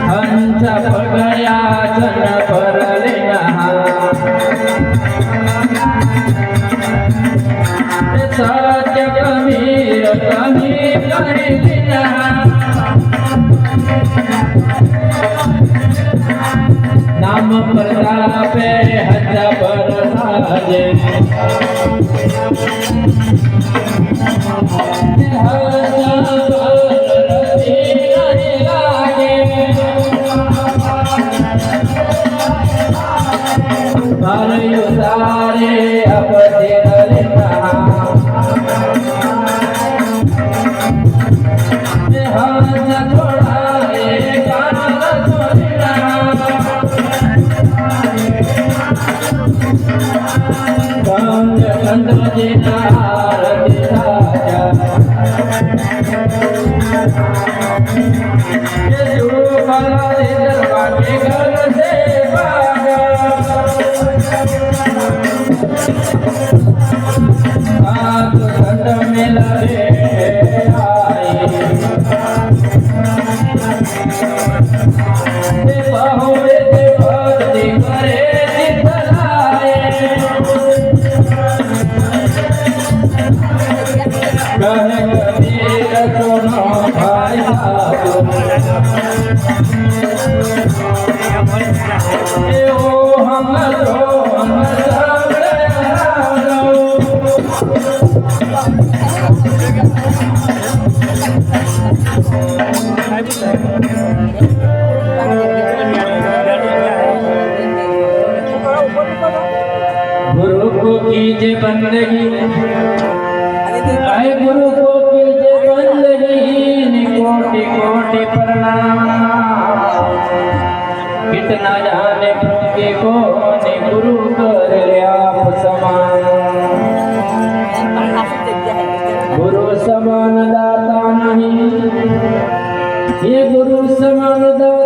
हंस पगया सन परले सत्य कबीर कबीर नाम प्रतापे हज बरसाजे तारे अपने गुरु को कीजिए बंदगी, गुरु को कीजिए बंदगी, कोटि कोटि प्रणाम। कितना जाने प्रभु को गुरु कर लिया समान। गुरु समान दाता नहीं, ये गुरु समान दाता